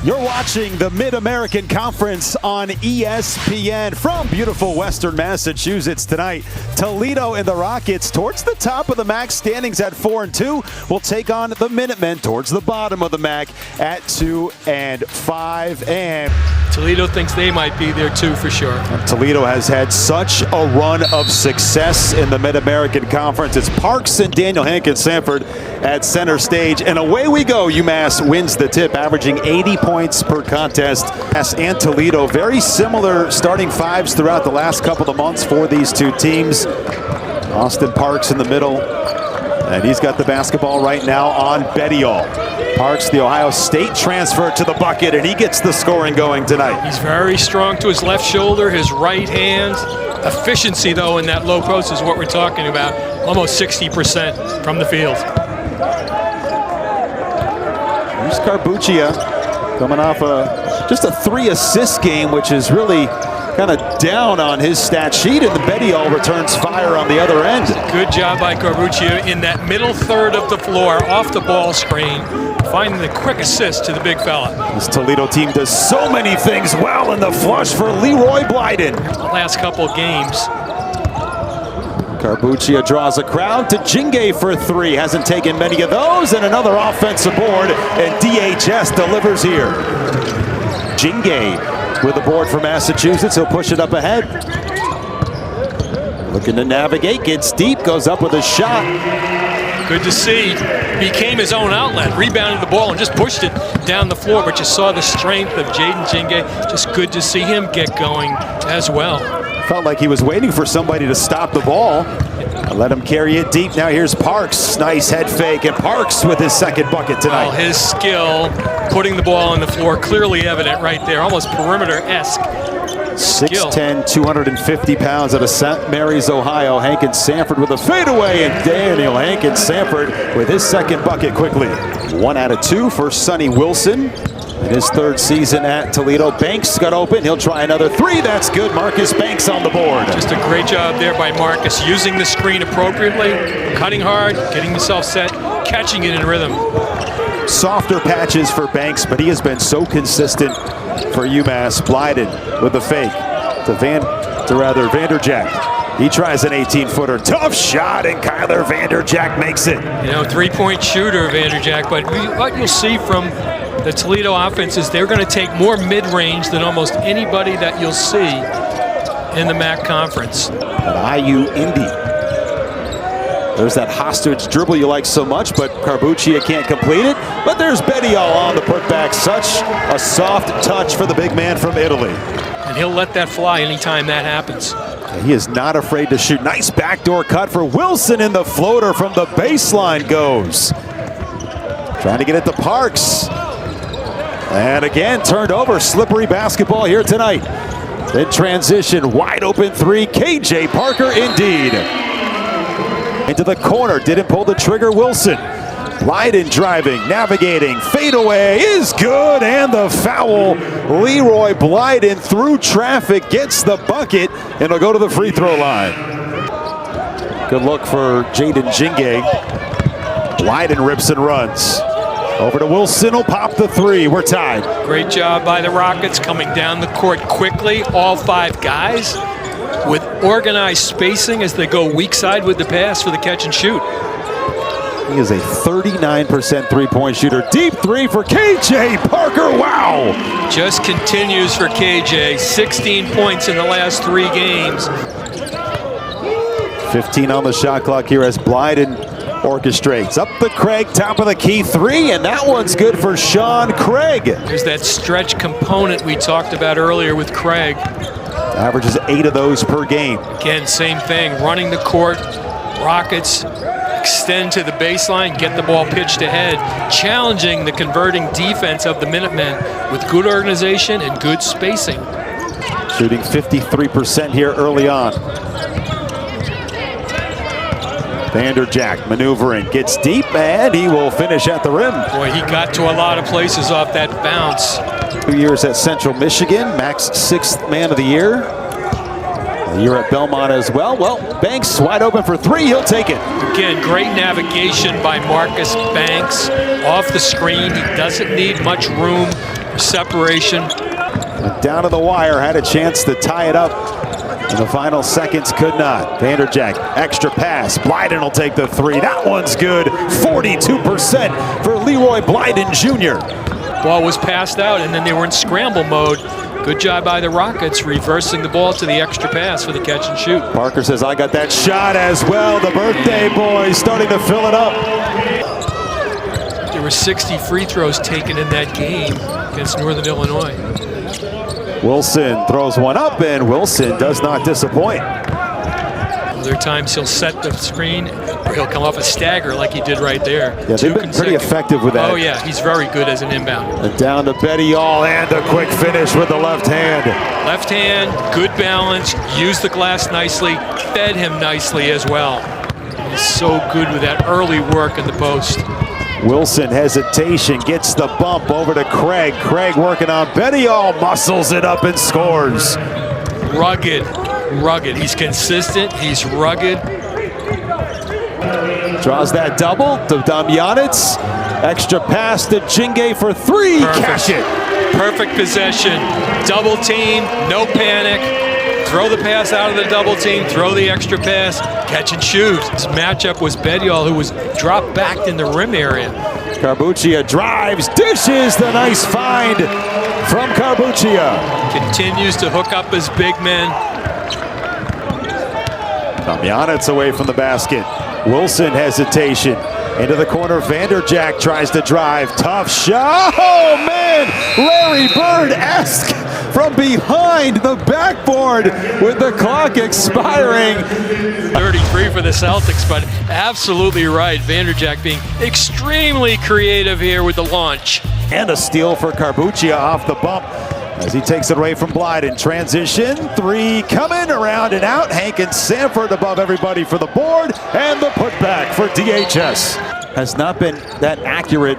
You're watching the Mid-American Conference on ESPN from beautiful Western Massachusetts tonight. Toledo and the Rockets towards the top of the MAC standings at 4-2 will take on the Minutemen towards the bottom of the MAC at 2-5. And Toledo thinks they might be there too, for sure. Toledo has had such a run of success in the Mid-American Conference. It's Parks and Daniel Hankins Sanford at center stage, and away we go. UMass wins the tip, averaging 80 points per contest. UMass and Toledo, very similar starting fives throughout the last couple of months for these two teams. Austin Parks in the middle, and he's got the basketball right now on Bettiol. Parks, the Ohio State transfer, to the bucket, and he gets the scoring going tonight. He's very strong to his left shoulder, his right hand. Efficiency, though, in that low post is what we're talking about. Almost 60% from the field. Here's Carbuccia coming off just a 3-assist game, which is really kind of down on his stat sheet, and the Bettiol returns fire on the other end. Good job by Carbuccia in that middle third of the floor, off the ball screen, finding the quick assist to the big fella. This Toledo team does so many things well, in the flush for Leroy Blyden. The last couple games. Carbuccia draws a crowd to Jinge for three. Hasn't taken many of those, and another offensive board, and DHS delivers here. Jinge with the board for Massachusetts. He'll push it up ahead. Looking to navigate, gets deep, goes up with a shot. Good to see. Became his own outlet, rebounded the ball and just pushed it down the floor, but you saw the strength of Jaden Jinge. Just good to see him get going as well. Felt like he was waiting for somebody to stop the ball. Let him carry it deep. Now here's Parks. Nice head fake, and Parks with his second bucket tonight. Well, his skill, putting the ball on the floor, clearly evident right there, almost perimeter-esque. 6'10", 250 pounds out of St. Mary's, Ohio. Hankins Sanford with a fadeaway, and Daniel Hankins Sanford with his second bucket quickly. 1 out of 2 for Sonny Wilson in his third season at Toledo. Banks got open. He'll try another three. That's good. Marcus Banks on the board. Just a great job there by Marcus, using the screen appropriately, cutting hard, getting himself set, catching it in rhythm. Softer patches for Banks, but he has been so consistent for UMass. Blyden with the fake to Vanderjack. He tries an 18-footer. Tough shot, and Kyler Vanderjack makes it. You know, three-point shooter, Vanderjack, but what you'll see from the Toledo offense is they're going to take more mid-range than almost anybody that you'll see in the MAC conference. At IU Indy. There's that hostage dribble you like so much, but Carbuccia can't complete it. But there's Bettiol on the putback. Such a soft touch for the big man from Italy. And he'll let that fly anytime that happens. He is not afraid to shoot. Nice backdoor cut for Wilson, in the floater from the baseline goes. Trying to get it to Parks. And again, turned over. Slippery basketball here tonight. Then transition, wide open three. KJ Parker indeed. Into the corner, didn't pull the trigger. Wilson. Blyden driving, navigating, fadeaway is good, and the foul. Leroy Blyden through traffic gets the bucket, and he'll go to the free throw line. Good look for Jaden Jinge. Blyden rips and runs. Over to Wilson, will pop the three. We're tied. Great job by the Rockets coming down the court quickly. All 5 guys with organized spacing as they go weak side with the pass for the catch and shoot. He is a 39% three-point shooter. Deep three for KJ Parker. Wow. Just continues for KJ. 16 points in the last 3 games. 15 on the shot clock here as Blyden orchestrates. Up the Craig, top of the key three, and that one's good for Sean Craig. There's that stretch component we talked about earlier with Craig. Averages 8 of those per game. Again, same thing, running the court. Rockets extend to the baseline, get the ball pitched ahead, challenging the converting defense of the Minutemen with good organization and good spacing. Shooting 53% here early on. Vanderjack maneuvering, gets deep, and he will finish at the rim. Boy, he got to a lot of places off that bounce. 2 years at Central Michigan, Mac's 6th man of the year. You're at Belmont as well. Well, Banks wide open for three. He'll take it. Again, great navigation by Marcus Banks off the screen. He doesn't need much room for separation. Went down to the wire, had a chance to tie it up. In the final seconds, could not. Vanderjagt, extra pass. Blyden will take the three. That one's good. 42% for Leroy Blyden Jr. Ball was passed out, and then they were in scramble mode. Good job by the Rockets, reversing the ball to the extra pass for the catch and shoot. Parker says, I got that shot as well. The birthday boy starting to fill it up. There were 60 free throws taken in that game against Northern Illinois. Wilson throws one up, and Wilson does not disappoint. Other times he'll set the screen, or he'll come off a stagger like he did right there. Yeah, they've been pretty effective with that. Oh yeah, he's very good as an inbound. And down to Betty-All, and a quick finish with the left hand. Left hand, good balance, used the glass nicely, fed him nicely as well. He's so good with that early work in the post. Wilson, hesitation, gets the bump over to Craig. Craig working on Betty-All, muscles it up and scores. Rugged. He's consistent. He's rugged. Draws that double to Damjanec. Extra pass to Jinge for three. Perfect. Cash it. Perfect possession. Double team. No panic. Throw the pass out of the double team. Throw the extra pass. Catch and shoot. His matchup was Betty-All, who was dropped back in the rim area. Carbuccia drives, dishes. The nice find from Carbuccia. Continues to hook up his big men. Damjanec away from the basket. Wilson, hesitation. Into the corner, Vanderjagt tries to drive. Tough shot. Oh, man! Larry Bird-esque from behind the backboard with the clock expiring. 33 for the Celtics, but absolutely right. Vanderjagt being extremely creative here with the launch. And a steal for Carbuccia off the bump as he takes it away from Blyden. Transition, three coming around and out. Hank and Sanford above everybody for the board, and the putback for DHS. Has not been that accurate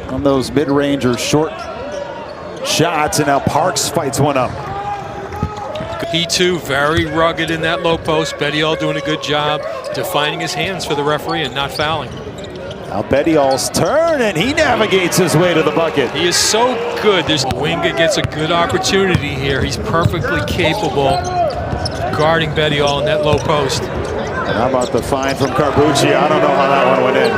on those mid-range or short shots, and now Parks fights one up. He too very rugged in that low post. Betty-All doing a good job defining his hands for the referee and not fouling. Now Betty-All's turn, and he navigates his way to the bucket. He is so good. Winga gets a good opportunity here. He's perfectly capable of guarding Betty-All in that low post. And how about the find from Carbuccia? I don't know how that one went in.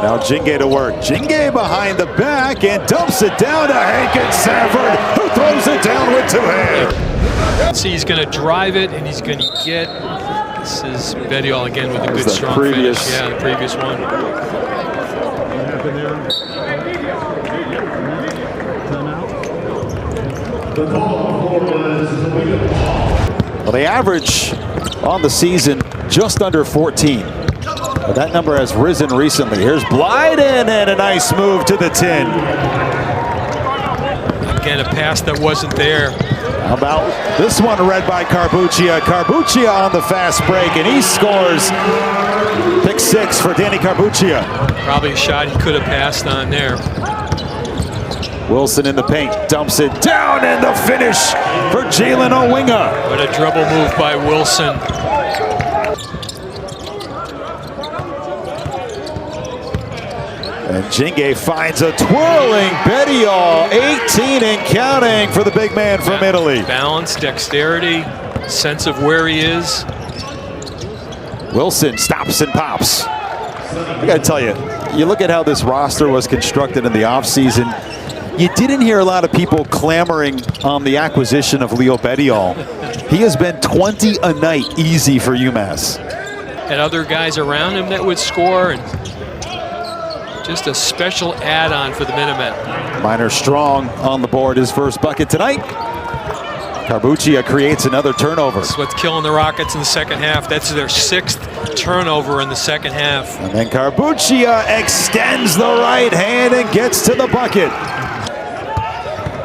Now Jinge to work. Jinge behind the back and dumps it down to Hank and Sanford, who throws it down with two hands. See, he's going to drive it, and he's going to get. This is Betty-All again with a good strong finish. Yeah, the previous one. Well, they average on the season just under 14. But that number has risen recently. Here's Blyden, and a nice move to the 10. Again, a pass that wasn't there. How about this one read by Carbuccia? Carbuccia on the fast break, and he scores. Pick six for Danny Carbuccia. Probably a shot he could have passed on there. Wilson in the paint, dumps it down, and the finish for Jalen Owinga. What a dribble move by Wilson. And Jinge finds a twirling Betty-All, 18 and counting for the big man from Italy. Balance, dexterity, sense of where he is. Wilson stops and pops. I gotta tell you, you look at how this roster was constructed in the offseason, you didn't hear a lot of people clamoring on the acquisition of Leo Betty-All. He has been 20 a night easy for UMass. Had other guys around him that would score, and just a special add-on for the Minutemen. Minor Strong on the board, his first bucket tonight. Carbuccia creates another turnover. That's what's killing the Rockets in the second half. That's their 6th turnover in the second half. And then Carbuccia extends the right hand and gets to the bucket.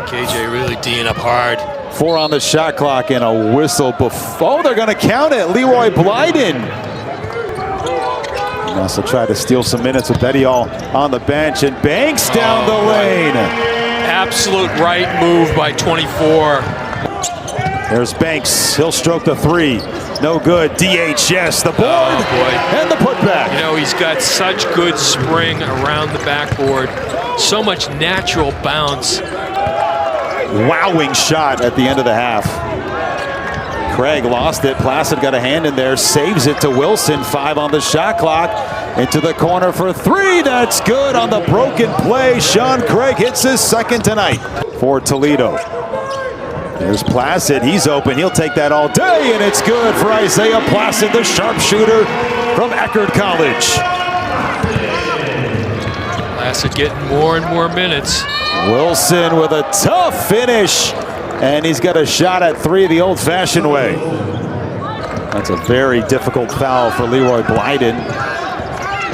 KJ really D'ing up hard. 4 on the shot clock and a whistle before. Oh, they're going to count it. Leroy Blyden. Also try to steal some minutes with Betty-All on the bench, and Banks down the lane. Absolute right move by 24. There's Banks. He'll stroke the three. No good. DHS. The board. Oh, boy. And the putback. You know, he's got such good spring around the backboard. So much natural bounce. Wowing shot at the end of the half. Craig lost it. Placid got a hand in there. Saves it to Wilson. 5 on the shot clock. Into the corner for 3. That's good on the broken play. Sean Craig hits his second tonight for Toledo. There's Placid. He's open. He'll take that all day, and it's good for Isaiah Placid, the sharpshooter from Eckerd College. Placid getting more and more minutes. Wilson with a tough finish, and he's got a shot at 3 the old-fashioned way. That's a very difficult foul for Leroy Blyden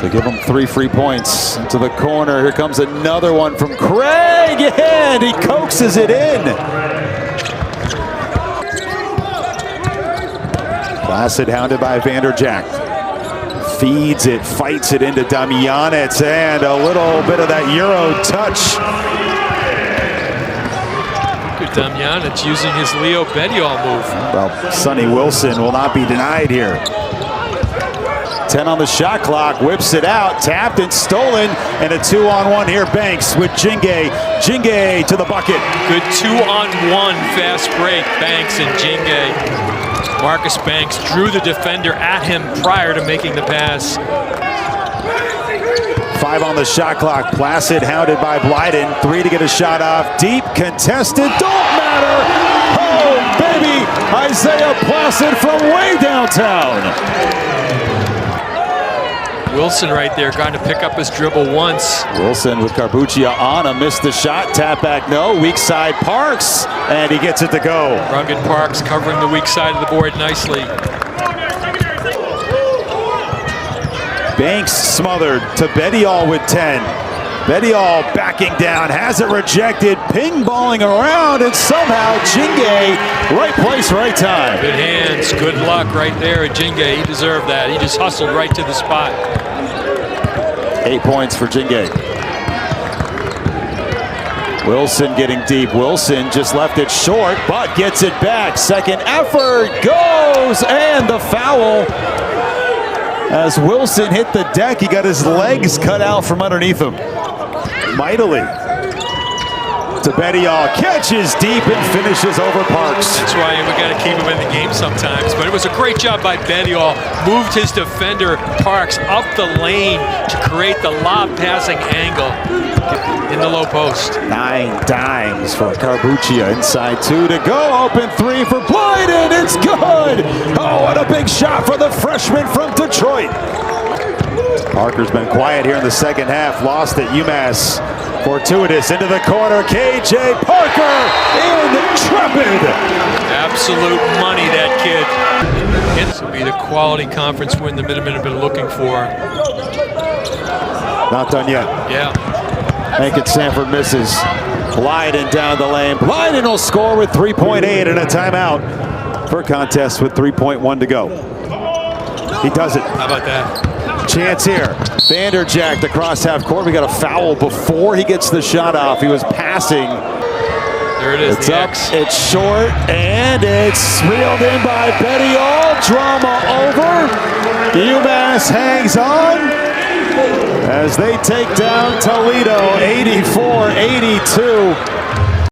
to give him 3 free points. Into the corner. Here comes another one from Craig, and he coaxes it in. Placid hounded by Vanderjack. Feeds it, fights it into Damjanec, and a little bit of that Euro touch. Good Damjanec using his Leo Bedial move. Well, Sonny Wilson will not be denied here. 10 on the shot clock, whips it out, tapped and stolen, and a 2-on-1 here. Banks with Jingay. Jingay to the bucket. Good 2-on-1 fast break, Banks and Jingay. Marcus Banks drew the defender at him prior to making the pass. 5 on the shot clock. Placid hounded by Blyden. 3 to get a shot off. Deep, contested, don't matter. Oh, baby, Isaiah Placid from way downtown. Wilson right there, trying to pick up his dribble once. Wilson with Carbuccia on him, missed the shot, tap back, no, weak side Parks, and he gets it to go. Rugged Parks covering the weak side of the board nicely. Banks smothered to Bedial with 10. Bedial backing down, has it rejected, ping-balling around, and somehow Jingay, right place, right time. Good hands, good luck right there at Jingay. He deserved that. He just hustled right to the spot. 8 points for Jingay. Wilson getting deep. Wilson just left it short, but gets it back. Second effort goes, and the foul. As Wilson hit the deck, he got his legs cut out from underneath him. Mightily. To Bedial, catches deep and finishes over Parks. That's why we got to keep him in the game sometimes. But it was a great job by Bedial. Moved his defender, Parks, up the lane to create the lob passing angle in the low post. 9 dimes for Carbuccia. Inside 2 to go. Open 3 for Blyden. It's good. Oh, what a big shot for the freshman from Detroit. Parker's been quiet here in the second half. Lost at UMass. Fortuitous into the corner. KJ Parker intrepid. Absolute money, that kid. This will be the quality conference win the Minutemen have been looking for. Not done yet. Yeah. Hankett Sanford misses. Blyden down the lane. Blyden will score with 3.8 and a timeout for a contest with 3.1 to go. He does it. How about that? Chance here. Vanderjack across half court. We got a foul before he gets the shot off. He was passing. There it is. It's up. It's short, and it's reeled in by Bedial. Drama over. UMass hangs on as they take down Toledo 84-82.